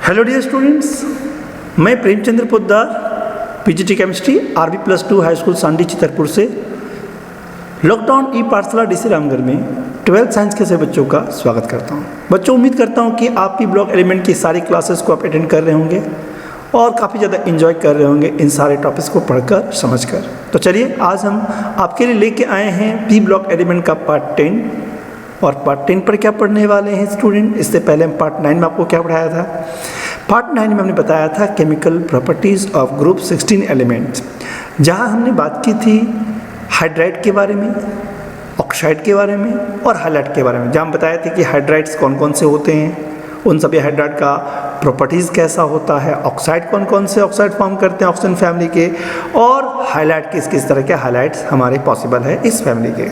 Hello dear students, मैं Premchandra Poddar PGT chemistry RB+2 high school Sandi Chitarpur से lockdown ई पाठशाला DC रामगढ़ में 12th साइंस के सभी बच्चों का स्वागत करता हूं। बच्चों, उम्मीद करता हूं कि आप भी ब्लॉक एलिमेंट की सारी क्लासेस को आप अटेंड कर रहे होंगे और काफ़ी ज़्यादा एंजॉय कर रहे होंगे इन सारे टॉपिक्स को पढ़कर समझकर। तो चलिए, आज हम आपके लिए लेके आए हैं बी ब्लॉक एलिमेंट का पार्ट 10। और पार्ट 10 पर क्या पढ़ने वाले हैं स्टूडेंट? इससे पहले हम पार्ट 9 में आपको क्या पढ़ाया था? पार्ट 9 में हमने बताया था chemical properties of group 16 elements, जहां हमने बात की थी हाइड्राइड के बारे में, ऑक्साइड के बारे में और हाइलाइट के बारे में। जहाँ हम बताए थे कि हाइड्राइड्स कौन कौन से होते हैं, उन सभी हाइड्राइड का प्रॉपर्टीज़ कैसा होता है, ऑक्साइड कौन कौन से ऑक्साइड फॉर्म करते हैं ऑक्सीजन फैमिली के, और हाइलाइट किस किस तरह के हाइलाइट्स हमारे पॉसिबल है इस फैमिली के।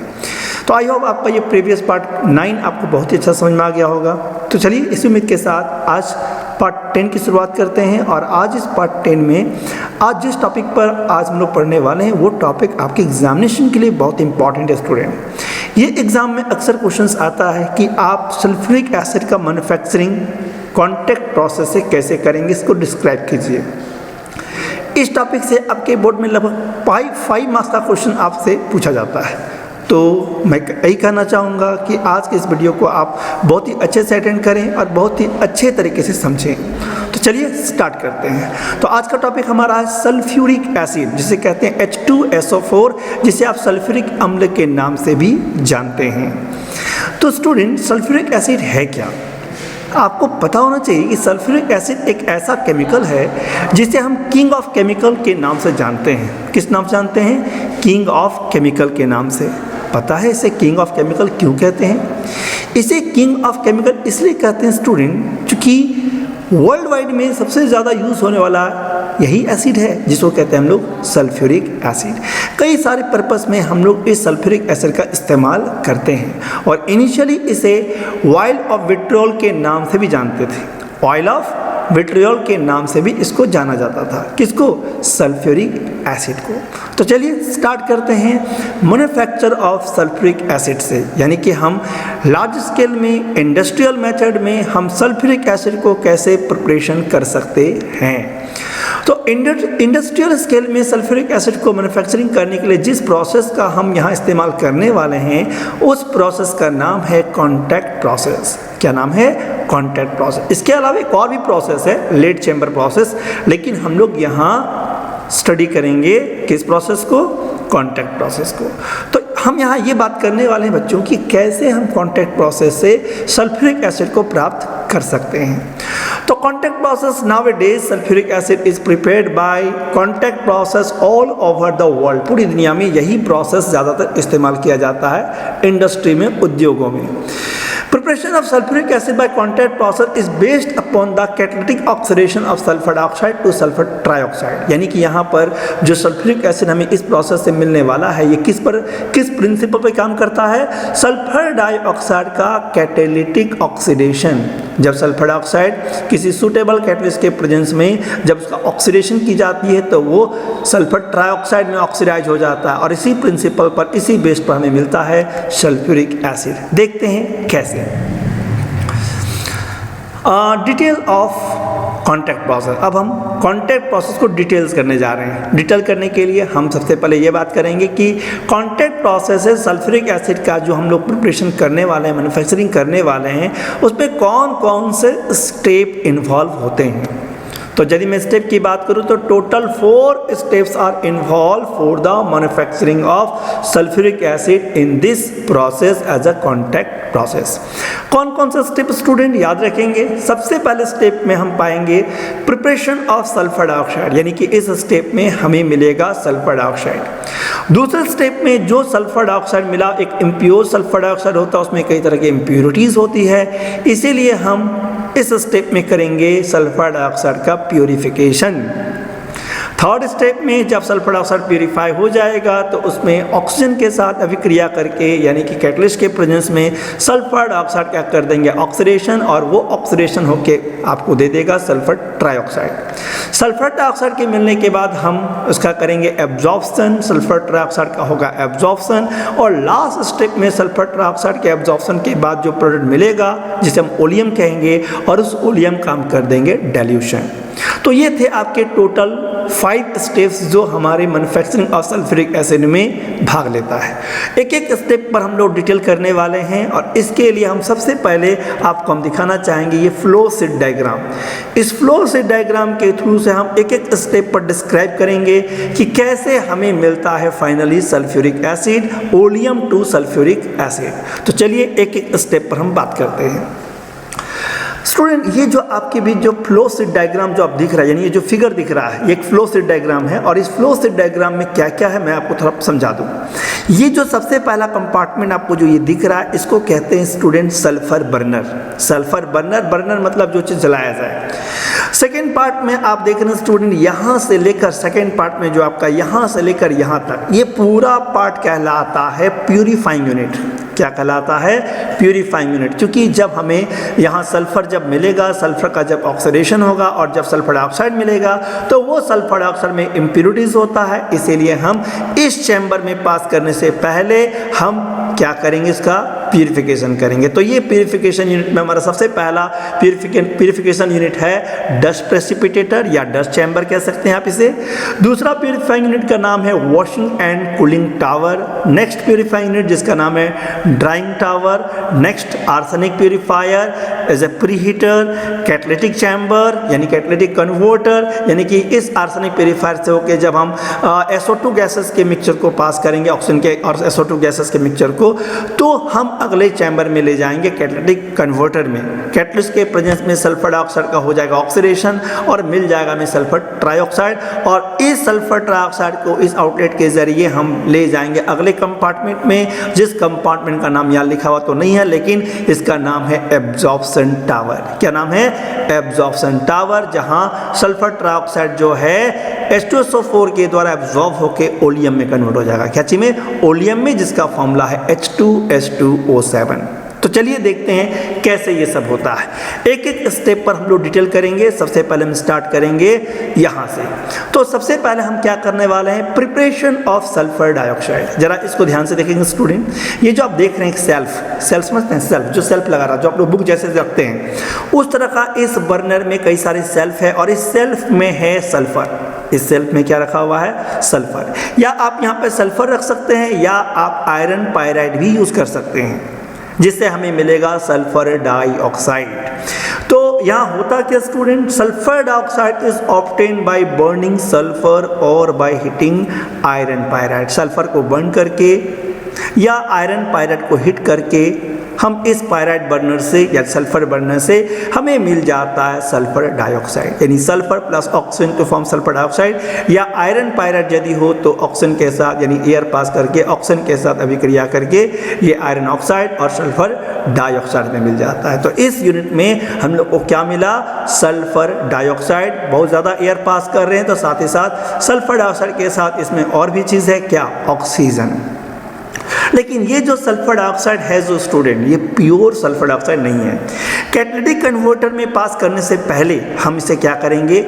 तो आई होप आपका ये प्रीवियस पार्ट 9 आपको बहुत ही अच्छा समझ में आ गया होगा। तो चलिए, इसी उम्मीद के साथ आज पार्ट 10 की शुरुआत करते हैं। और आज इस पार्ट 10 में आज जिस टॉपिक पर आज हम लोग पढ़ने वाले हैं वो टॉपिक आपके एग्जामिनेशन के लिए बहुत इंपॉर्टेंट है स्टूडेंट। ये एग्ज़ाम में अक्सर क्वेश्चंस आता है कि आप सल्फ्यूरिक एसिड का मैन्युफैक्चरिंग कॉन्टैक्ट प्रोसेस से कैसे करेंगे, इसको डिस्क्राइब कीजिए। इस टॉपिक से आपके बोर्ड में लगभग 5 मार्क्स का क्वेश्चन आपसे पूछा जाता है। तो मैं यही कहना चाहूँगा कि आज के इस वीडियो को आप बहुत ही अच्छे से अटेंड करें और बहुत ही अच्छे तरीके से समझें। तो चलिए स्टार्ट करते हैं। तो आज का टॉपिक हमारा है सल्फ्यूरिक एसिड, जिसे कहते हैं H2SO4, जिसे आप सल्फ्यूरिक अम्ल के नाम से भी जानते हैं। तो स्टूडेंट, सल्फ्यूरिक एसिड है क्या? आपको पता होना चाहिए कि सल्फ्यूरिक एसिड एक ऐसा केमिकल है जिसे हम किंग ऑफ केमिकल के नाम से जानते हैं। किस नाम से जानते हैं? किंग ऑफ केमिकल के नाम से। पता है इसे किंग ऑफ केमिकल क्यों कहते हैं? इसे किंग ऑफ केमिकल इसलिए कहते हैं स्टूडेंट, क्योंकि वर्ल्ड वाइड में सबसे ज़्यादा यूज़ होने वाला यही एसिड है जिसको कहते हैं हम लोग सल्फ्यूरिक एसिड। कई सारे पर्पस में हम लोग इस सल्फ्यूरिक एसिड का इस्तेमाल करते हैं और इनिशियली इसे ऑयल ऑफ विट्रियोल के नाम से भी जानते थे। ऑयल ऑफ विट्रियोल के नाम से भी इसको जाना जाता था। किसको? सल्फ्यूरिक एसिड को। तो चलिए स्टार्ट करते हैं मैन्युफैक्चर ऑफ सल्फ्यूरिक एसिड से, यानी कि हम लार्ज स्केल में इंडस्ट्रियल मेथड में हम सल्फ्यूरिक एसिड को कैसे प्रिपरेशन कर सकते हैं। तो इंडस्ट्रियल स्केल में सल्फ्यूरिक एसिड को मैन्युफैक्चरिंग करने के लिए जिस प्रोसेस का हम यहाँ इस्तेमाल करने वाले हैं उस प्रोसेस का नाम है कॉन्टैक्ट प्रोसेस। क्या नाम है? Contact process. इसके अलावा एक और भी प्रोसेस है, लेट चैम्बर प्रोसेस, लेकिन हम लोग यहाँ स्टडी करेंगे किस प्रोसेस को? कॉन्टैक्ट प्रोसेस को। तो हम यहाँ ये बात करने वाले हैं बच्चों कि कैसे हम कॉन्टैक्ट प्रोसेस से सल्फ्यूरिक एसिड को प्राप्त कर सकते हैं। तो contact process nowadays sulphuric acid is prepared by contact process all over the world. पूरी दुनिया में यही प्रोसेस ज़्यादातर इस्तेमाल किया जाता है इंडस्ट्री में, उद्योगों में। Preparation of sulfuric acid by contact process is based upon the catalytic oxidation of sulfur dioxide to sulfur trioxide। यानी कि यहाँ पर जो सल्फ्यूरिक एसिड हमें इस प्रोसेस से मिलने वाला है ये किस प्रिंसिपल पर काम करता है? सल्फर डाइऑक्साइड का कैटेलिटिक ऑक्सीडेशन। जब सल्फर डाइऑक्साइड किसी सूटेबल कैटलिस्ट के प्रेजेंस में जब उसका ऑक्सीडेशन की जाती है तो वो सल्फर ट्राइऑक्साइड में ऑक्सीडाइज हो जाता है और इसी प्रिंसिपल पर, इसी बेस पर हमें मिलता है सल्फ्यूरिक एसिड। देखते हैं कैसे। Detail of contact process. अब हम कॉन्टैक्ट प्रोसेस को डिटेल्स करने जा रहे हैं। डिटेल करने के लिए हम सबसे पहले ये बात करेंगे कि कॉन्टैक्ट प्रोसेस है सल्फ्यूरिक एसिड का जो हम लोग प्रिपरेशन करने वाले हैं, मैन्युफैक्चरिंग करने वाले हैं, उसमें कौन कौन से स्टेप इन्वॉल्व होते हैं। तो यदि मैं स्टेप की बात करूं तो total 4 steps are involved for the manufacturing of sulphuric acid in this process as a contact process. कौन कौन से स्टेप स्टूडेंट याद रखेंगे? सबसे पहले स्टेप में हम पाएंगे प्रिपरेशन ऑफ सल्फर डाइऑक्साइड, यानी कि इस स्टेप में हमें मिलेगा सल्फर डाइऑक्साइड। दूसरे स्टेप में जो सल्फर डाइऑक्साइड मिला, एक इम्प्योर सल्फर डाइऑक्साइड होता है, उसमें कई तरह की इम्प्योरिटीज़ होती है, इसीलिए हम इस स्टेप में करेंगे सल्फर डाइऑक्साइड का प्यूरिफिकेशन। थर्ड स्टेप में जब सल्फर डाइऑक्साइड प्यूरिफाई हो जाएगा तो उसमें ऑक्सीजन के साथ अभिक्रिया करके यानी कि कैटलिस्ट के प्रेजेंस में सल्फर डाइऑक्साइड क्या कर देंगे, ऑक्सीडेशन, और वो ऑक्सीडेशन होके आपको दे देगा सल्फर ट्राइऑक्साइड। सल्फर डाइऑक्साइड के मिलने के बाद हम उसका करेंगे एब्जॉर्प्शन, सल्फर ट्राइऑक्साइड का होगा एब्जॉर्प्शन, और लास्ट स्टेप में सल्फर ट्राइऑक्साइड के एब्जॉर्प्शन के बाद जो प्रोडक्ट मिलेगा जिसे हम ओलियम कहेंगे, और उस ओलियम का हम कर देंगे डाइल्यूशन। तो ये थे आपके टोटल 5 स्टेप्स जो हमारे मैन्युफैक्चरिंग ऑफ सल्फ्यूरिक एसिड में भाग लेता है। एक एक स्टेप पर हम लोग डिटेल करने वाले हैं, और इसके लिए हम सबसे पहले आपको हम दिखाना चाहेंगे ये फ्लो शीट डायग्राम। इस फ्लो शीट डायग्राम के थ्रू से हम एक एक स्टेप पर डिस्क्राइब करेंगे कि कैसे हमें मिलता है finally sulphuric acid, oleum to sulphuric acid. तो चलिए एक एक स्टेप पर हम बात करते हैं। स्टूडेंट, ये जो आपके बीच जो फ्लो शीट डायग्राम जो आप दिख रहा है, यानी ये जो फिगर दिख रहा है, ये एक फ्लो शीट डायग्राम है, और इस फ्लो शीट डायग्राम में क्या क्या है मैं आपको थोड़ा समझा दूं। ये जो सबसे पहला कंपार्टमेंट आपको जो ये दिख रहा है, इसको कहते हैं student sulphur burner. Sulphur burner, burner मतलब जो चीज़ जलाया जाए। सेकेंड पार्ट में आप देख रहे हैं स्टूडेंट, यहाँ से लेकर सेकेंड पार्ट में जो आपका यहाँ से लेकर यहाँ तक, ये पूरा पार्ट कहलाता है प्यूरिफाइंग यूनिट। क्या कहलाता है? Purifying unit. क्योंकि जब हमें यहाँ सल्फर जब मिलेगा, सल्फर का जब ऑक्सीडेशन होगा और जब सल्फर डाइऑक्साइड मिलेगा तो वो सल्फर डाइऑक्साइड में इम्प्योरिटीज होता है, इसीलिए हम इस चैम्बर में पास करने से पहले हम क्या करेंगे, इसका प्यूरिफिकेशन करेंगे। तो ये प्यूरिफिकेशन यूनिट में हमारा सबसे पहला प्यूरिफिकेशन यूनिट है डस्ट प्रेसिपिटेटर या डस्ट चैम्बर कह सकते हैं आप इसे। दूसरा प्यूरिफाइंग यूनिट का नाम है washing and cooling tower. Next purifying unit जिसका नाम है drying tower. Next arsenic purifier as a preheater, catalytic chamber यानी कैटलिटिक कन्वर्टर, यानी कि इस आर्सेनिक प्यूरिफायर से होकर जब हम SO2 गैसेस के मिक्सचर को पास करेंगे, ऑक्सीजन के और SO2 गैसेस के मिक्सचर को, तो हम अगले चैम्बर में ले जाएंगे कैटलिटिक कन्वर्टर में। कैटलिस्ट के प्रेजेंस में सल्फर डाइऑक्साइड का हो जाएगा ऑक्सीडेशन और मिल जाएगा हमें सल्फर ट्राइऑक्साइड, और इस सल्फर ट्राइऑक्साइड को इस आउटलेट के जरिए हम ले जाएंगे अगले कंपार्टमेंट में, जिस कंपार्टमेंट का नाम यहाँ लिखा हुआ तो नहीं है, लेकिन इसका नाम है एब्जॉर्प्शन टावर। क्या नाम है? एब्जॉर्प्शन टावर, जहां सल्फर ट्राइऑक्साइड जो है H2SO4 के द्वारा एब्जॉर्ब होकर ओलियम में कन्वर्ट हो जाएगा। क्या चीज में? ओलियम में, जिसका फॉर्मूला है H2S2O7। तो चलिए देखते हैं कैसे ये सब होता है। एक एक स्टेप पर हम लोग डिटेल करेंगे। सबसे पहले हम स्टार्ट करेंगे यहाँ से। तो सबसे पहले हम क्या करने वाले हैं, प्रिपरेशन ऑफ सल्फर डाइऑक्साइड। जरा इसको ध्यान से देखेंगे स्टूडेंट। ये जो आप देख रहे हैं सेल्फ समझते हैं, सेल्फ जो सेल्फ लगा रहा है, जो आप लोग बुक जैसे रखते हैं, उस तरह का इस बर्नर में कई सारे सेल्फ है, और इस सेल्फ में है सल्फर। इस सेल्फ में क्या रखा हुआ है? सल्फर। या आप यहाँ पे सल्फर रख सकते हैं, या आप आयरन पायराइड भी यूज कर सकते हैं, जिससे हमें मिलेगा सल्फर डाइऑक्साइड। तो यहाँ होता क्या student, sulphur dioxide is obtained by burning sulphur और by heating iron pyrite. Sulphur को बर्न करके या आयरन पायराइड को हिट करके हम इस पायराइड बर्नर से या सल्फर बर्नर से हमें मिल जाता है सल्फर डाइऑक्साइड, यानी sulphur plus oxygen to form sulphur dioxide, या आयरन पायराइड यदि हो तो ऑक्सीजन के साथ यानी एयर पास करके ऑक्सीजन के साथ अभिक्रिया करके ये आयरन ऑक्साइड और सल्फर डाइऑक्साइड में मिल जाता है। तो इस यूनिट में हम लोग को क्या मिला? Sulphur dioxide. बहुत ज़्यादा एयर पास कर रहे हैं तो साथ ही साथ सल्फर डाइऑक्साइड के साथ इसमें और भी चीज़ है, क्या? ऑक्सीजन। लेकिन ये जो सल्फर डाइऑक्साइड है जो स्टूडेंट, ये प्योर सल्फर डाइऑक्साइड नहीं है। कैटलिटिक कन्वर्टर में पास करने से पहले हम इसे क्या करेंगे?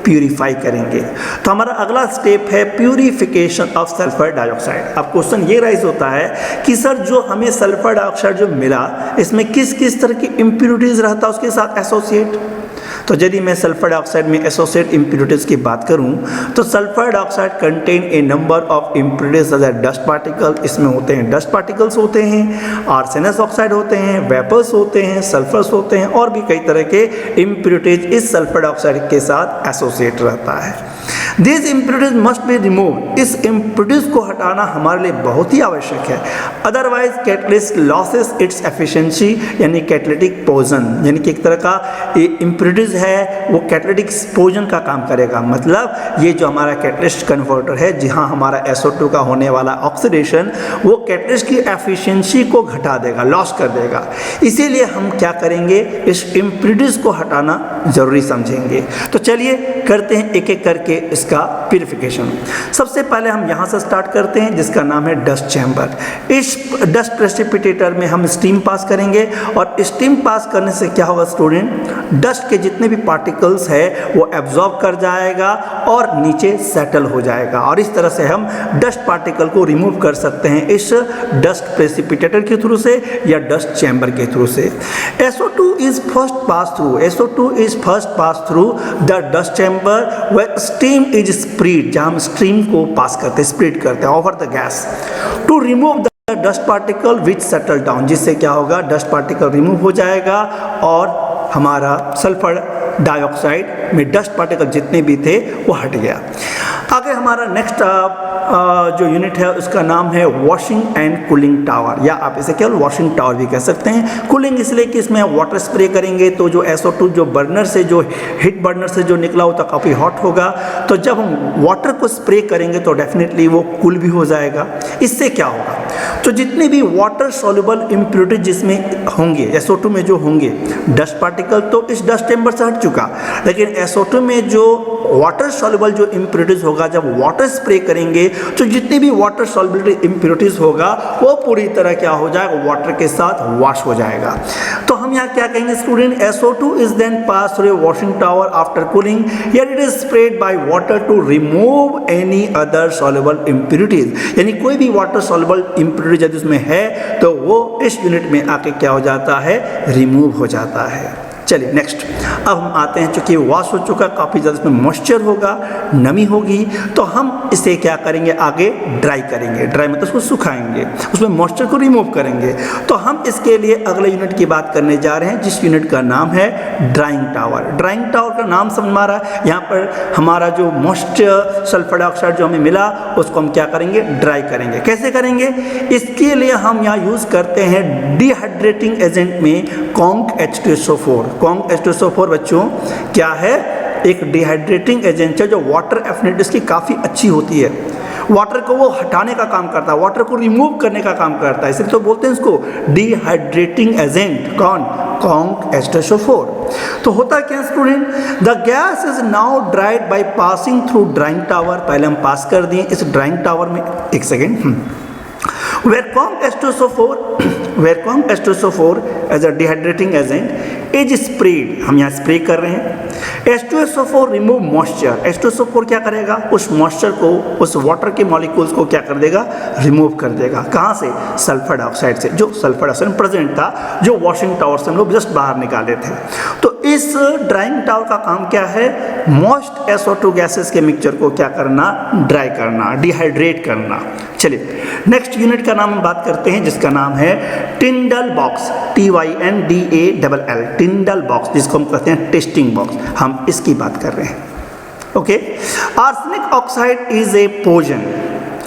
प्यूरिफाई करेंगे। तो हमारा अगला स्टेप है प्यूरिफिकेशन ऑफ सल्फर डाइऑक्साइड। अब क्वेश्चन ये राइज होता है कि सर जो हमें सल्फर डाइऑक्साइड जो मिला, इसमें किस किस तरह की इम्प्योरिटीज रहता है उसके साथ एसोसिएट। तो यदि मैं सल्फर डाइऑक्साइड में एसोसिएट इम्प्योरिटीज की बात करूं, तो sulphur dioxide contain a number of impurities as dust particle. इसमें होते हैं डस्ट पार्टिकल्स होते हैं, आर्सेनस ऑक्साइड होते हैं, वेपर्स होते हैं, सल्फर्स होते हैं, और भी कई तरह के इम्प्योरिटीज इस सल्फर डाइऑक्साइड के साथ एसोसिएट रहता है। This impurities must be removed. इस इम्प्योरिटीज को हटाना हमारे लिए बहुत ही आवश्यक है, otherwise catalyst losses its efficiency, यानी कैटलिटिक पोजन, यानी कि एक तरह का इम्प्योरिटीज है वो कैटलिटिक पोजन का काम करेगा। मतलब ये जो हमारा कैटलिस्ट कन्वर्टर है, जहाँ हमारा SO2 का होने वाला ऑक्सीडेशन, वो कैटलिस्ट की एफिशिएंसी को घटा देगा, लॉस कर देगा। इसीलिए हम क्या करेंगे, इस इम्प्योरिटीज को हटाना ज़रूरी समझेंगे। तो चलिए करते हैं एक एक करके इसका प्यूरिफिकेशन। सबसे पहले हम यहाँ से स्टार्ट करते हैं जिसका नाम है डस्ट चैम्बर। इस डस्ट प्रेसिपिटेटर में हम स्टीम पास करेंगे और स्टीम पास करने से क्या होगा स्टूडेंट, डस्ट के जितने भी पार्टिकल्स है वो एब्जॉर्ब कर जाएगा और नीचे सेटल हो जाएगा और इस तरह से हम डस्ट पार्टिकल को रिमूव कर सकते हैं इस डस्ट प्रेसिपिटेटर के थ्रू से या डस्ट चैम्बर के थ्रू से। SO2 is first pass through. SO2 is first pass through the dust chamber where steam is sprayed, जहाँ हम स्टीम को पास करते हैं, स्प्रेड करते हैं over the gas to remove the dust particle which settle down, जिससे क्या होगा डस्ट पार्टिकल रिमूव हो जाएगा और हमारा सल्फर डाइऑक्साइड में डस्ट पार्टिकल जितने भी थे वो हट गया। आगे हमारा नेक्स्ट जो यूनिट है उसका नाम है वॉशिंग एंड कूलिंग टावर, या आप इसे केवल वॉशिंग टावर भी कह सकते हैं। कूलिंग इसलिए कि इसमें वाटर स्प्रे करेंगे तो जो SO2 जो बर्नर से जो हीट बर्नर से जो निकला होता काफ़ी हॉट होगा, तो जब हम वाटर को स्प्रे करेंगे तो डेफिनेटली वो कूल भी हो जाएगा। इससे क्या होगा, तो जितने भी वाटर सॉल्युबल इम्प्योरिटीज जिसमें होंगे SO2 में जो होंगे डस्ट पार्टिकल तो इस डस्ट चैम्बर से हट चुका, लेकिन SO2 में जो वाटर सॉल्युबल जो इम्प्योरिटीज होगा जब वाटर स्प्रे करेंगे तो जितनी भी वाटर सॉल्युबिलिटी इम्प्योरिटीज होगा वो पूरी तरह क्या हो जाएगा वाटर के साथ वॉश हो जाएगा। तो हम यहाँ क्या कहेंगे student, SO2 is then pass through washing tower after cooling, yet it is sprayed by water to remove any other soluble impurities, यानी कोई भी वाटर सॉल्युबल इम्प्योरिटी यदि उसमें है तो वो इस यूनिट में आके क्या हो जाता है, रिमूव हो जाता है। चलिए नेक्स्ट, अब हम आते हैं, चूँकि वॉश हो चुका काफ़ी ज़्यादा इसमें मॉइस्चर होगा, नमी होगी, तो हम इसे क्या करेंगे आगे ड्राई करेंगे। ड्राई मतलब उसको सुखाएंगे, उसमें मॉइस्चर को रिमूव करेंगे। तो हम इसके लिए अगले यूनिट की बात करने जा रहे हैं जिस यूनिट का नाम है ड्राइंग टावर। ड्राइंग टावर का नाम समझ में आ रहा है, यहाँ पर हमारा जो मॉइस्चर सल्फर डाइऑक्साइड जो हमें मिला उसको हम क्या करेंगे, ड्राई करेंगे। कैसे करेंगे, इसके लिए हम यहाँ यूज़ करते हैं डिहाइड्रेटिंग एजेंट में कॉन्क H2SO4। कॉन्क H2SO4 बच्चों क्या है, एक डिहाइड्रेटिंग एजेंट है जो वाटर एफिनिटी इसकी काफ़ी अच्छी होती है, वाटर को वो हटाने का काम करता है, वाटर को रिमूव करने का काम करता है, इसलिए तो बोलते हैं इसको डिहाइड्रेटिंग एजेंट। कौन, कॉन्क H2SO4। तो होता क्या student, the gas is now dried by passing through drawing tower. पहले हम पास कर दिए इस ड्राइंग टावर में, एक second, where Conc H2SO4 as a dehydrating agent is sprayed, हम यहाँ स्प्रे कर रहे हैं। H2SO4 रिमूव मॉइस्चर, H2SO4 क्या करेगा, उस मॉइस्चर को, उस वाटर के मॉलिक्यूल्स को क्या कर देगा, रिमूव कर देगा। कहाँ से, सल्फर डाइऑक्साइड से, जो सल्फर डाइऑक्साइड प्रेजेंट था जो वॉशिंग टावर से हम लोग जस्ट बाहर निकाले थे। तो इस ड्राइंग टावर का काम क्या है, मॉइस्ट SO2 गैसेस के मिक्सचर को क्या करना, ड्राई करना, डिहाइड्रेट करना। चलिए नेक्स्ट यूनिट का नाम हम बात करते हैं जिसका नाम है टिंडल बॉक्स, TYNDALL, टिंडल बॉक्स, जिसको हम कहते हैं टेस्टिंग बॉक्स, हम इसकी बात कर रहे हैं। Okay, arsenic oxide is a poison,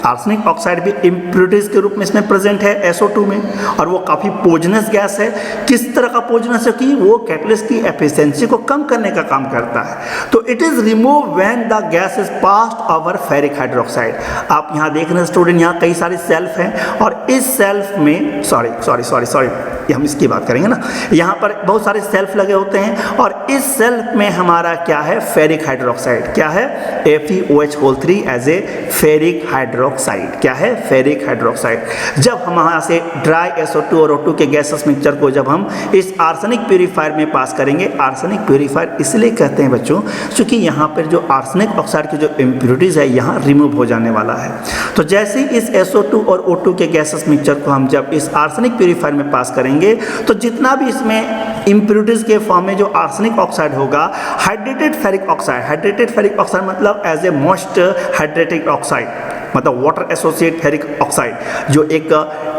arsenic oxide भी इम्प्योरिटीज के रूप में इसमें प्रेजेंट है SO2 में, और वो काफ़ी पोजनस गैस है। किस तरह का पोजनस है कि वो कैटलिस्ट की एफिशिएंसी को कम करने का काम करता है। तो it is remove when the gas is passed over ferric hydroxide. आप यहाँ देख रहे हैं स्टूडेंट, यहाँ कई सारे सेल्फ हैं और इस सेल्फ में सॉरी ये हम इसकी बात करेंगे ना, यहाँ पर बहुत सारे सेल्फ लगे होते हैं और इस सेल्फ में हमारा क्या है, फेरिक हाइड्रोक्साइड, क्या है, FeOH3 as a ferric hydroxide, क्या है, फेरिक हाइड्रोक्साइड। जब हम यहाँ से ड्राई SO2 और O2 के गैसेस मिक्सचर को जब हम इस आर्सेनिक प्यूरीफायर में पास करेंगे, आर्सेनिक प्यूरीफायर इसलिए कहते हैं बच्चों क्योंकि यहाँ पर जो आर्सेनिक ऑक्साइड की जो इम्प्योरिटीज़ है यहाँ रिमूव हो जाने वाला है। तो जैसे ही इस SO2 और O2 के गैसेस मिक्सचर को हम जब इस आर्सेनिक प्यूरीफायर में पास करेंगे तो जितना भी इसमें इम्प्योरिटीज के फॉर्म में जो आर्सेनिक ऑक्साइड होगा, हाइड्रेटेड फेरिक ऑक्साइड मतलब as a most hydrated oxide, मतलब वाटर एसोसिएट फेरिक ऑक्साइड जो एक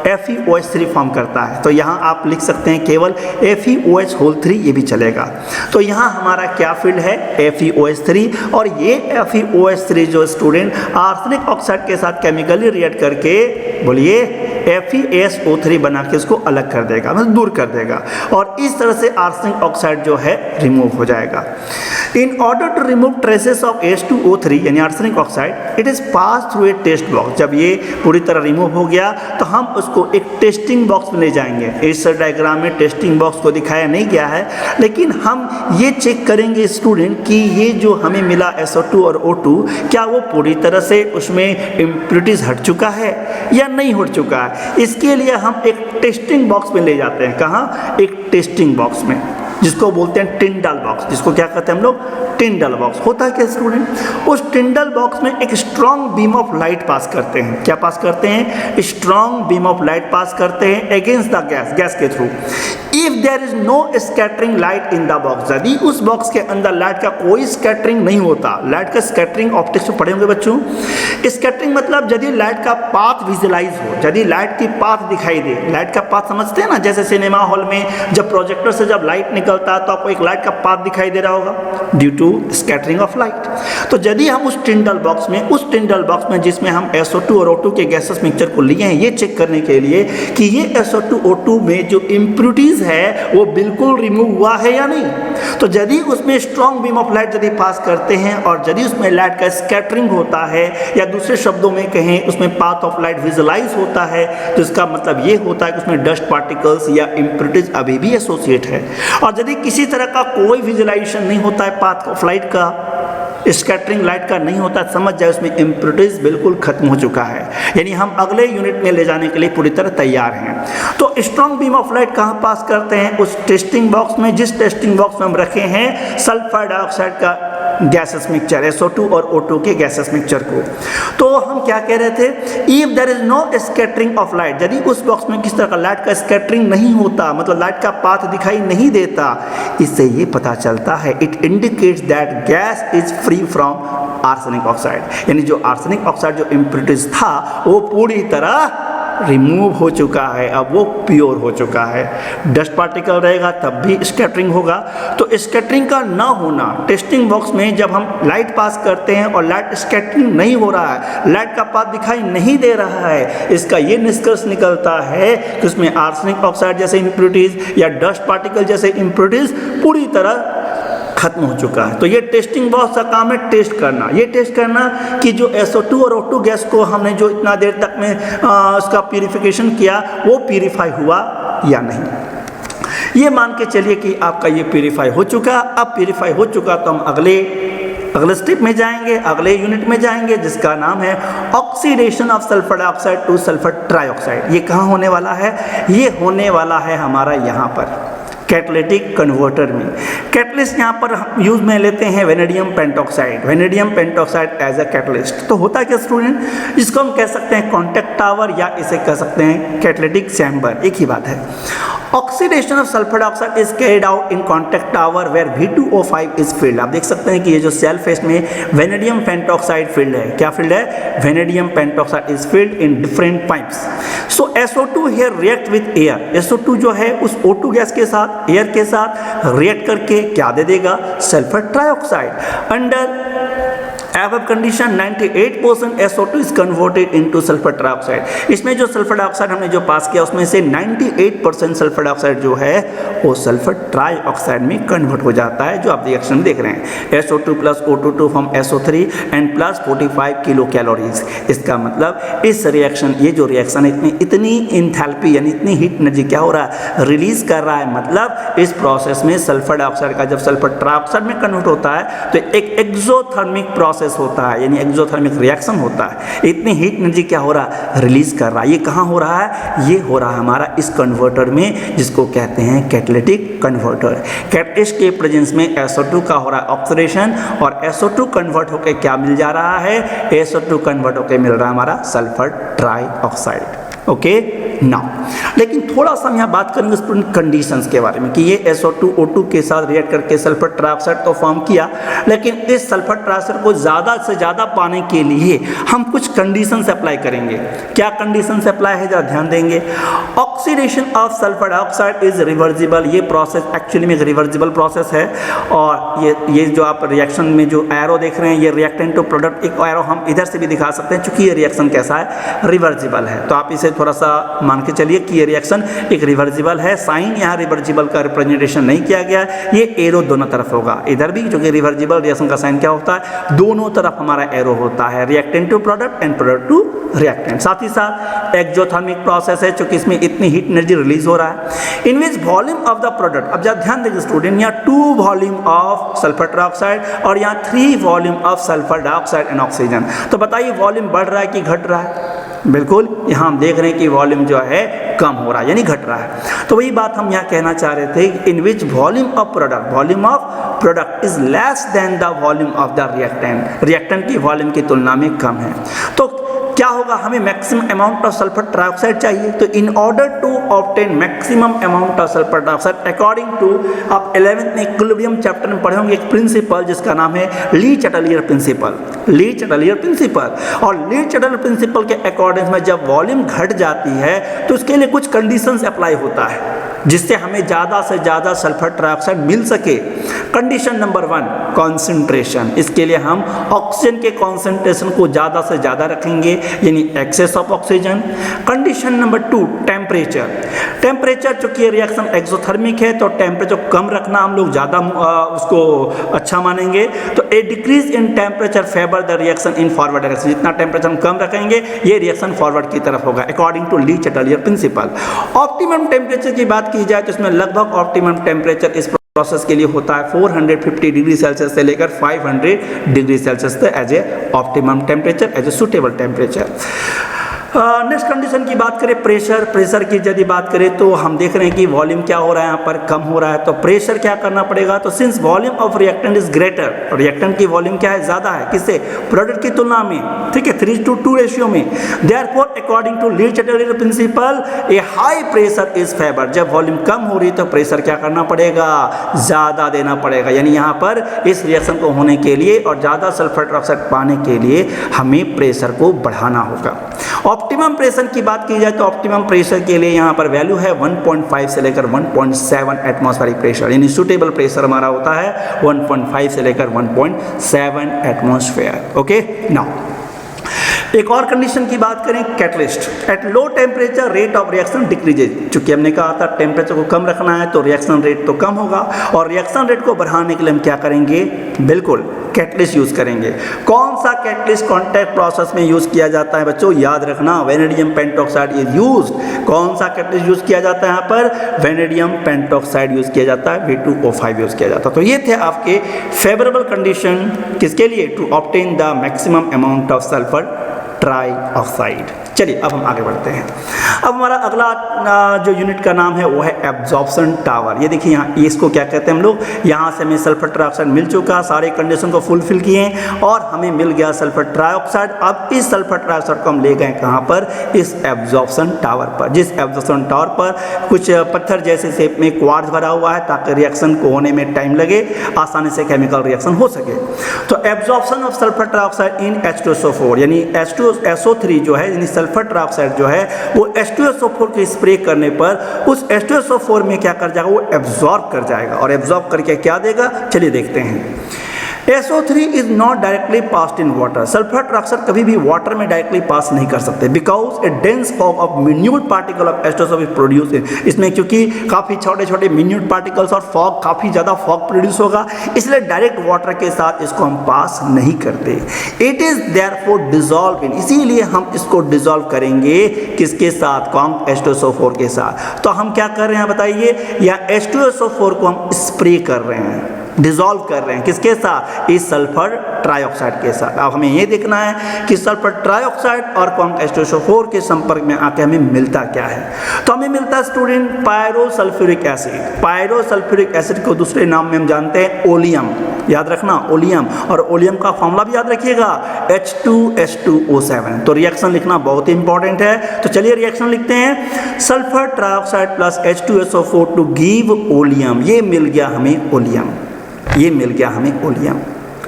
FeOH3 फॉर्म करता है। तो यहाँ आप लिख सकते हैं केवल FeOH3, ये भी चलेगा। तो यहाँ हमारा क्या फील्ड है, FeOH3, और ये FeOH3 जो स्टूडेंट आर्सेनिक ऑक्साइड के साथ केमिकली रिएक्ट करके, बोलिए, FeSO3 बना के उसको अलग कर देगा, मतलब दूर कर देगा, और इस तरह से आर्सेनिक ऑक्साइड जो है रिमूव हो जाएगा। In order to remove traces of H2O3 यानी arsenic oxide, it is pass through a test box. जब ये पूरी तरह रिमूव हो गया तो हम उसको एक टेस्टिंग बॉक्स में ले जाएंगे। इस डायग्राम में टेस्टिंग बॉक्स को दिखाया नहीं गया है, लेकिन हम ये चेक करेंगे स्टूडेंट कि ये जो हमें मिला SO2 और O2 क्या वो पूरी तरह से उसमें इम्प्योरिटीज हट चुका है या नहीं हट चुका है। इसके लिए हम एक टेस्टिंग बॉक्स में ले जाते हैं। कहाँ? एक टेस्टिंग बॉक्स में, जिसको बोलते हैं टिंडल बॉक्स, जिसको क्या कहते हैं हम लोग? Tyndall box. होता है क्या स्टूडेंट? उस टिंडल बॉक्स में एक strong beam of light pass करते हैं। क्या पास करते हैं? Strong beam of light pass करते हैं अगेंस्ट द गैस, गैस के थ्रू। If there is no scattering light in the box, यदि उस बॉक्स के अंदर लाइट का कोई स्कैटरिंग नहीं होता, लाइट का स्कैटरिंग ऑप्टिक्स में पढ़े होंगे बच्चों। स्कैटरिंग मतलब यदि लाइट का पाथ विजुअलाइज हो, यदि लाइट की पाथ दिखाई दे। लाइट का पाथ समझते हैं ना, जैसे सिनेमा हॉल में जब प्रोजेक्टर से जब लाइट निकलता है तो आपको एक लाइट का पाथ दिखाई दे रहा होगा due to scattering of light. तो यदि हम उस टिंडल बॉक्स में, जिसमें हम SO2 और O2 के गैसेस मिक्सचर को लिए हैं, ये चेक करने के लिए कि ये SO2 O2 में जो इम्प्योरिटीज है वो बिल्कुल रिमूव हुआ है या नहीं। तो यदि उसमें स्ट्रॉन्ग बीम ऑफ लाइट यदि पास करते हैं और यदि उसमें लाइट का स्कैटरिंग होता है, या दूसरे शब्दों में कहें उसमें पाथ ऑफ लाइट विजुअलाइज होता है, तो इसका मतलब ये होता है कि उसमें डस्ट पार्टिकल्स या इम्प्योरिटीज अभी भी एसोसिएट है। और यदि किसी तरह का कोई विजुअलाइजेशन नहीं होता है, पाथ ऑफ लाइट का, स्कैटरिंग लाइट का नहीं होता, समझ जाए उसमें इम्प्योरिटीज बिल्कुल खत्म हो चुका है, यानी हम अगले यूनिट में ले जाने के लिए पूरी तरह तैयार हैं। तो स्ट्रॉन्ग बीम ऑफ लाइट कहाँ पास करते हैं? उस टेस्टिंग बॉक्स में, जिस टेस्टिंग बॉक्स में हम रखे हैं सल्फर डाइऑक्साइड का गैसेस मिक्सचर, SO2 और O2 के गैसेस मिक्सचर को। तो हम क्या कह रहे थे? If there is no scattering of light, यदि उस बॉक्स में किस तरह का लाइट का स्कैटरिंग नहीं होता, मतलब लाइट का पाथ दिखाई नहीं देता, इससे ये पता चलता है, it indicates that gas is free from arsenic oxide, यानी जो आर्सेनिक ऑक्साइड जो इम्प्योरिटीज था वो पूरी तरह रिमूव हो चुका है, अब वो प्योर हो चुका है। डस्ट पार्टिकल रहेगा तब भी स्कैटरिंग होगा। तो स्कैटरिंग का ना होना, टेस्टिंग बॉक्स में जब हम लाइट पास करते हैं और लाइट स्कैटरिंग नहीं हो रहा है, लाइट का पाथ दिखाई नहीं दे रहा है, इसका ये निष्कर्ष निकलता है कि उसमें आर्सेनिक ऑक्साइड जैसे इम्प्योरिटीज या डस्ट पार्टिकल जैसे इम्प्योरिटीज पूरी तरह खत्म हो चुका है। तो ये टेस्टिंग बॉक्स का काम है टेस्ट करना, ये टेस्ट करना कि जो SO2 और O2 गैस को हमने जो इतना देर तक में उसका प्यूरिफिकेशन किया वो प्यूरिफाई हुआ या नहीं। ये मान के चलिए कि आपका ये प्यूरिफाई हो चुका। अब प्यूरिफाई हो चुका तो हम अगले स्टेप में जाएंगे, अगले यूनिट में जाएंगे, जिसका नाम है oxidation of sulphur dioxide two sulphur trioxide. ये कहाँ होने वाला है? ये होने वाला है हमारा यहाँ पर कैटालिटिक कन्वर्टर में। कैटलिस्ट यहाँ पर यूज में लेते हैं vanadium pentoxide, vanadium pentoxide as a catalyst. तो होता है क्या स्टूडेंट? इसको हम कह सकते हैं कॉन्टैक्ट टावर या इसे कह सकते हैं कैटालिटिक चैम्बर, एक ही बात है। Oxidation of sulphur dioxide is carried out in contact tower where V2O5 is filled. आप देख सकते हैं कि ये जो सेल फेस में वेनेडियम पेंटॉक्साइड फील्ड है, क्या फील्ड है? Vanadium pentoxide is filled in different pipes. So SO2 here react with air. SO2 जो है उस O2 गैस के साथ, एयर के साथ रिएक्ट करके क्या दे देगा? Sulphur trioxide. Under above condition 98% SO2 is converted into sulfur trioxide। इसमें जो सल्फर डाइऑक्साइड हमने जो पास किया उसमें से 98% सल्फर डाइऑक्साइड जो है वो सल्फर ट्राइऑक्साइड में कन्वर्ट हो जाता है, जो आप रिएक्शन में देख रहे हैं। SO2 plus O2 from SO3 and plus 45 kilo calories. इसका मतलब इस रिएक्शन, ये जो रिएक्शन है इतनी इंथैल्पी यानी इतनी हीट एनर्जी क्या हो रहा है? रिलीज कर रहा है। मतलब इस प्रोसेस में सल्फर डाइऑक्साइड का जब सल्फर ट्राइऑक्साइड में कन्वर्ट होता है तो एक एक्सोथर्मिक प्रोसेस होता है, यानी एक्सोथर्मिक रिएक्शन होता है। इतनी हीट एनर्जी क्या हो रहा है? रिलीज कर रहा है। ये कहाँ हो रहा है? ये हो रहा है हमारा इस कन्वर्टर में, जिसको कहते हैं कैटालिटिक कन्वर्टर। कैटलिस्ट के प्रेजेंस में SO2 का हो रहा है ऑक्सीडेशन और SO2 कन्वर्ट होकर क्या मिल जा रहा है? SO2 कन्वर्ट होकर मिल रहा है हमारा सल्फर ट्राइऑक्साइड। ओके नाउ, लेकिन थोड़ा सा हम यहाँ बात करेंगे स्टूडेंट कंडीशंस के बारे में कि ये SO2 O2 के साथ रिएक्ट करके सल्फर ट्राइऑक्साइड तो फॉर्म किया, लेकिन इस सल्फर ट्राइऑक्साइड को ज़्यादा से ज़्यादा पाने के लिए हम कुछ कंडीशंस अप्लाई करेंगे। क्या कंडीशंस अप्लाई है, जरा ध्यान देंगे। Oxidation of sulphur dioxide is reversible. ये प्रोसेस एक्चुअली में एक रिवर्सिबल प्रोसेस है और ये जो आप रिएक्शन में जो एरो देख रहे हैं ये रिएक्टेंट टू प्रोडक्ट, एक एरो हम इधर से भी दिखा सकते हैं, चूंकि ये रिएक्शन कैसा है? रिवर्सिबल है। तो आप इसे थोड़ा सा मान के चलिए कि ये रिएक्शन एक रिवर्सिबल है। साइन यहाँ रिवर्सिबल का रिप्रेजेंटेशन नहीं किया गया, ये एरो दोनों तरफ होगा। इधर भी जो कि रिवर्सिबल रिएक्शन का साइन क्या होता है, दोनों तरफ हमारा एरो होता है, reactant to product and product to reactant. साथ ही साथ एक्सोथर्मिक प्रोसेस है, चूंकि इसमें इतनी हीट एनर्जी रिलीज हो रहा है। इन which volume of the product, अब जब ध्यान देंगे स्टूडेंट, यहाँ 2 वॉल्यूम ऑफ सल्फर ट्राइऑक्साइड और यहाँ 3 volume of sulphur dioxide and oxygen. तो बताइए वॉल्यूम बढ़ रहा है कि घट रहा है? बिल्कुल, यहाँ हम देख रहे हैं कि वॉल्यूम जो है कम हो रहा है, यानी घट रहा है। तो वही बात हम यहाँ कहना चाह रहे थे, in which volume of product is less than the volume of the reactant, reactant की वॉल्यूम की तुलना में कम है। तो क्या होगा, हमें maximum amount of sulphur trioxide चाहिए। तो in order to obtain maximum amount of sulphur trioxide according to, आप 11th में इक्विलिब्रियम चैप्टर में पढ़े होंगे एक प्रिंसिपल जिसका नाम है ली चैटलियर प्रिंसिपल। ली चैटलियर प्रिंसिपल, और ली चैटलियर प्रिंसिपल के अकॉर्डिंग में जब वॉल्यूम घट जाती है तो उसके लिए कुछ कंडीशंस अप्लाई होता है जिससे हमें ज़्यादा से ज़्यादा सल्फर ट्राइऑक्साइड मिल सके। कंडीशन नंबर 1 कॉन्सेंट्रेशन, इसके लिए हम ऑक्सीजन के कॉन्सेंट्रेशन को ज़्यादा से ज़्यादा रखेंगे, यानी excess of oxygen. Condition number 2 temperature, temperature चूँकि रिएक्शन एक्सोथर्मिक है तो टेम्परेचर कम रखना हम लोग ज़्यादा उसको अच्छा मानेंगे। तो a decrease in temperature favour the reaction in forward direction, जितना टेम्परेचर हम कम रखेंगे ये रिएक्शन फॉरवर्ड की तरफ होगा according to Le Chatelier principle. Optimum temperature की बात की जाए तो इसमें लगभग ऑप्टिमम टेम्परेचर इस प्रोसेस के लिए होता है 450 डिग्री सेल्सियस से लेकर 500 डिग्री सेल्सियस तक as a optimum temperature, as a suitable temperature. Next condition की बात करें प्रेशर, प्रेशर की यदि बात करें तो हम देख रहे हैं कि वॉल्यूम क्या हो रहा है, यहाँ पर कम हो रहा है, तो प्रेशर क्या करना पड़ेगा। तो since volume of reactant is greater, reactant की वॉल्यूम क्या है, ज़्यादा है, किससे, प्रोडक्ट की तुलना में, ठीक है, 3:2 रेशियो में। Therefore according to Le Chatelier principle a high pressure is favoured, जब वॉल्यूम कम हो रही है तो प्रेशर क्या करना पड़ेगा, ज़्यादा देना पड़ेगा, यानी यहाँ पर इस रिएक्शन को होने के लिए और ज़्यादा सल्फर ट्राइऑक्साइड पाने के लिए हमें प्रेशर को बढ़ाना होगा। ऑप्टिमम प्रेशर की बात की जाए तो ऑप्टिमम प्रेशर के लिए यहाँ पर वैल्यू है 1.5 से लेकर 1.7 एटमॉस्फेरिक प्रेशर, यानी सूटेबल प्रेशर हमारा होता है 1.5 से लेकर 1.7 एटमॉस्फेयर। ओके, नाउ एक और कंडीशन की बात करें, catalyst. At low temperature rate of reaction decreases, चूंकि हमने कहा था टेम्परेचर को कम रखना है तो रिएक्शन रेट तो कम होगा, और रिएक्शन रेट को बढ़ाने के लिए हम क्या करेंगे, बिल्कुल कैटलिस्ट यूज करेंगे। कौन सा कैटलिस्ट कॉन्टैक्ट प्रोसेस में यूज किया जाता है बच्चों, याद रखना, वेनेडियम पेंटॉक्साइड इज यूज्ड। कौन सा कैटलिस्ट यूज किया जाता है यहाँ पर, वेनेडियम पेंटॉक्साइड यूज किया जाता है, V2O5 यूज किया जाता है। तो ये थे आपके फेवरेबल कंडीशन किसके लिए, to obtain the maximum amount of sulphur trioxide. चलिए अब हम आगे बढ़ते हैं। अब हमारा अगला जो यूनिट का नाम है वो है एब्जॉर्प्शन टावर। ये देखिए यहाँ इसको क्या कहते हैं हम लोग, यहाँ से हमें सल्फर ट्राइऑक्साइड मिल चुका, सारे कंडीशन को फुलफिल किए और हमें मिल गया सल्फर ट्राइऑक्साइड। अब इस सल्फर ट्राइऑक्साइड को हम ले गए कहाँ पर, इस एब्जॉर्प्शन टावर पर, जिस एब्जॉर्प्शन टावर पर कुछ पत्थर जैसे शेप में क्वार्ट्ज भरा हुआ है ताकि रिएक्शन को होने में टाइम लगे, आसानी से केमिकल रिएक्शन हो सके। तो absorption of sulphur trioxide in H2SO4, यानी H2SO3 जो है, यानी सल्फर ट्राइऑक्साइड जो है वो H2SO4 के स्प्रे करने पर उस H2SO4 में क्या कर जाएगा, वो एब्जॉर्ब कर जाएगा, और एब्जॉर्ब करके क्या देगा, चलिए देखते हैं। SO3 is not directly passed in water, sulphur trioxide कभी भी वाटर में डायरेक्टली पास नहीं कर सकते, because A dense fog of minute particle of H2SO produce, इसमें क्योंकि काफ़ी छोटे छोटे मिन्यूट पार्टिकल्स और फॉग, काफ़ी ज़्यादा फॉग प्रोड्यूस होगा, इसलिए डायरेक्ट वाटर के साथ इसको हम पास नहीं करते। It is therefore dissolve in, इसीलिए हम इसको डिजॉल्व करेंगे किसके साथ, कौन, H2SO4 के साथ। तो हम क्या कर रहे हैं बताइए, या H2SO4 को हम स्प्रे कर रहे हैं, डिजॉल्व कर रहे हैं किसके साथ, इस सल्फर ट्राइऑक्साइड के साथ। अब हमें ये देखना है कि सल्फर ट्राइऑक्साइड और कौन, H2SO4 के संपर्क में आके हमें मिलता क्या है। तो हमें मिलता है student pyrosulphuric acid. Pyrosulphuric acid को दूसरे नाम में हम जानते हैं ओलियम, याद रखना ओलियम, और ओलियम का फॉर्मूला भी याद रखिएगा H2H2O7। तो रिएक्शन लिखना बहुत ही इंपॉर्टेंट है। तो चलिए रिएक्शन लिखते हैं, sulphur trioxide plus H2SO4 to give oleum, ये मिल गया हमें ओलियम, ये मिल गया हमें ओलियम।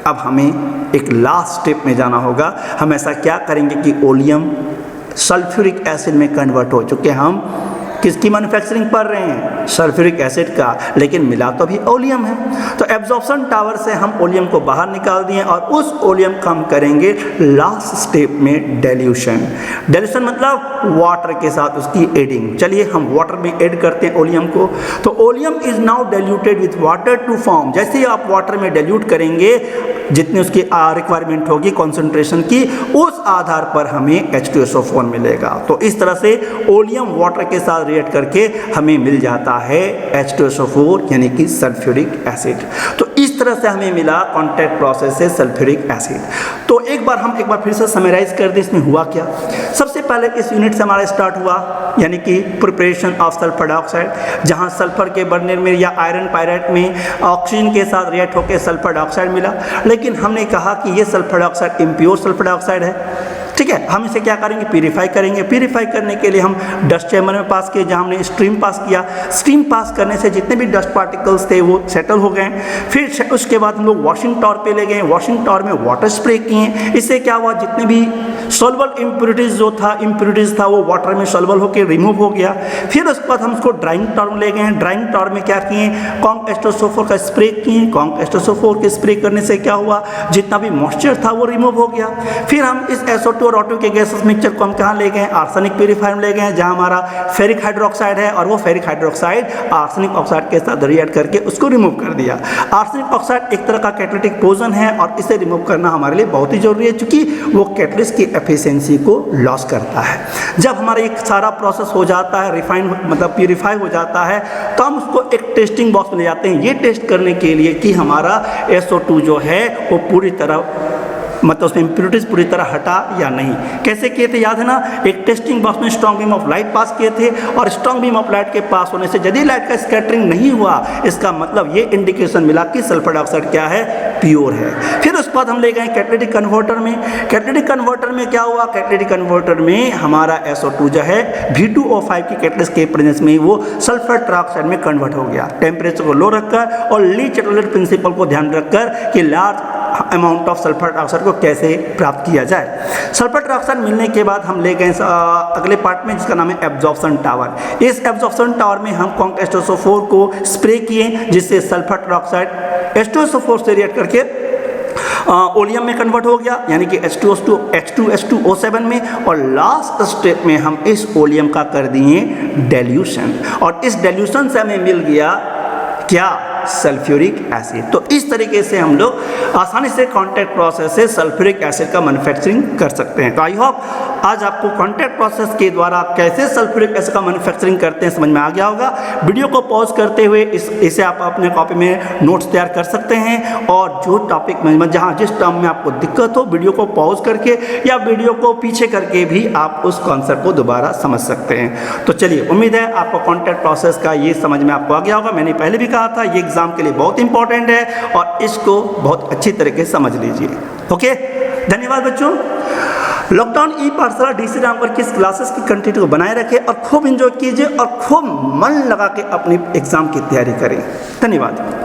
अब हमें एक लास्ट स्टेप में जाना होगा, हम ऐसा क्या करेंगे कि ओलियम सल्फ्यूरिक एसिड में कन्वर्ट हो चुके, हम किसकी मैन्युफैक्चरिंग कर रहे हैं? सल्फ्यूरिक एसिड का, लेकिन मिला तो भी ओलियम है। तो एब्जॉर्प्शन टावर से हम ओलियम को बाहर निकाल दिए और उस ओलियम का हम करेंगे लास्ट स्टेप में डेल्यूशन। डेल्यूशन मतलब वाटर के साथ उसकी एडिंग। चलिए हम वाटर में ऐड करते हैं ओलियम को। तो oleum is now diluted with water to form, जैसे ही आप वाटर में डाइल्यूट करेंगे जितनी उसकी रिक्वायरमेंट होगी कॉन्सेंट्रेशन की, उस आधार पर हमें H2SO4 मिलेगा। तो इस तरह से ओलियम वाटर के साथ रिएक्ट करके हमें मिल जाता है H2SO4 यानी कि सल्फ्यूरिक एसिड। तो इस तरह से हमें मिला कॉन्टैक्ट प्रोसेस से सल्फ्यूरिक एसिड। तो एक बार फिर से समराइज कर दें इसमें हुआ क्या। सबसे पहले इस यूनिट से हमारा स्टार्ट हुआ यानी कि प्रिपरेशन ऑफ सल्फर डाइऑक्साइड, जहां सल्फर के बर्नर में या आयरन पायराइट में ऑक्सीजन के साथ रिएक्ट होकर सल्फर डाइऑक्साइड मिला। लेकिन हमने कहा कि ये sulphur dioxide impure sulphur dioxide है, ठीक है। हम इसे क्या करेंगे? प्यूरिफाई करेंगे। प्यूरिफाई करने के लिए हम डस्ट चैम्बर में पास किए, जहाँ हमने स्ट्रीम पास किया। स्ट्रीम पास करने से जितने भी डस्ट पार्टिकल्स थे वो सेटल हो गए। फिर उसके बाद हम लोग वॉशिंग टॉवर पे ले गए, वॉशिंग टॉवर में वाटर स्प्रे किए। इससे क्या हुआ? जितने भी सॉल्युबल इम्प्योरिटीज था वो वाटर में सॉल्युबल होकर रिमूव हो गया। फिर उसके बाद हम उसको ड्राइंग टॉवर में ले गए। ड्राइंग टॉवर में क्या किए? कॉन्क H2SO4 का स्प्रे किए। कॉन्क H2SO4 के स्प्रे करने से क्या हुआ? जितना भी मॉइस्चर था वो रिमूव हो गया। फिर हम इस SO2 और O2 के गैसेस मिक्सचर को हम कहाँ ले गए? आर्सेनिक प्यूरीफायर में ले गए, जहाँ हमारा फेरिक हाइड्रोक्साइड है और वो फेरिक हाइड्रोक्साइड आर्सेनिक ऑक्साइड के साथ रिएक्ट करके उसको रिमूव कर दिया। आर्सेनिक ऑक्साइड एक तरह का कैटालिटिक पोजन है और इसे रिमूव करना हमारे लिए बहुत ही जरूरी है, क्योंकि वो कैटलिस्ट की एफिशिएंसी को लॉस करता है। जब हमारा एक सारा प्रोसेस हो जाता है, रिफाइन मतलब प्यूरीफाई हो जाता है, तो हम उसको एक टेस्टिंग बॉक्स में ले जाते हैं, ये टेस्ट करने के लिए कि हमारा SO2 जो है वो पूरी तरह मतलब उसमें इम्प्योरिटीज पूरी तरह हटा या नहीं। कैसे किए थे याद है ना? एक टेस्टिंग बॉक्स में स्ट्रॉन्ग बीम ऑफ लाइट पास किए थे और स्ट्रॉन्ग बीम ऑफ लाइट के पास होने से यदि लाइट का स्कैटरिंग नहीं हुआ, इसका मतलब ये इंडिकेशन मिला कि सल्फर डाइऑक्साइड क्या है? प्योर है। फिर उसके बाद हम ले गए कैटालिटिक कन्वर्टर में। कैटालिटिक कन्वर्टर में क्या हुआ? कैटालिटिक कन्वर्टर में हमारा SO2 जो है V2O5 की कैटलिस्ट के प्रेजेंस में वो सल्फर ट्राइऑक्साइड में कन्वर्ट हो गया। टेम्परेचर को लो रखकर और ली चैटलेट प्रिंसिपल को ध्यान रखकर कि large amount of sulphur dioxide को कैसे प्राप्त किया जाए। सल्फर डाइऑक्साइड मिलने के बाद हम ले गए अगले पार्ट में, जिसका नाम है एब्जॉर्प्शन टावर। इस एब्जॉर्प्शन टावर में हम कॉन्क H2SO4 को स्प्रे किए, जिससे सल्फर डाइऑक्साइड H2SO4 से रिएक्ट करके ओलियम में कन्वर्ट हो गया, यानी कि H2SO7 में। और लास्ट स्टेप में हम इस ओलियम का कर दिए डेल्यूशन, और इस डेल्यूशन से हमें मिल गया क्या? Sulphuric acid. तो इस तरीके से हम लोग आसानी से कॉन्टैक्ट प्रोसेस से सल्फ्यूरिक एसिड का मैन्युफैक्चरिंग कर सकते हैं। तो आई होप आज आपको कॉन्टैक्ट प्रोसेस के द्वारा कैसे सल्फ्यूरिक एसिड का मैन्युफैक्चरिंग करते हैं समझ में आ गया होगा। वीडियो को पॉज करते हुए इसे आप अपने कॉपी में नोट्स तैयार कर सकते हैं, और जो टॉपिक में जहाँ जिस टर्म में आपको दिक्कत हो, वीडियो को पॉज करके या वीडियो को पीछे करके भी आप उस कॉन्सेप्ट को दोबारा समझ सकते हैं। तो चलिए, उम्मीद है आपको कॉन्टैक्ट प्रोसेस का ये समझ में आपको आ गया होगा। मैंने पहले भी कहा था ये एग्जाम के लिए बहुत इंपॉर्टेंट है और इसको बहुत अच्छी तरीके से समझ लीजिए। ओके, धन्यवाद बच्चों। लॉकडाउन ई पाठशाला DC रामगढ़ की क्लासेस की कंटेंट को बनाए रखें और खूब एंजॉय कीजिए और खूब मन लगा के अपनी एग्जाम की तैयारी करें। धन्यवाद।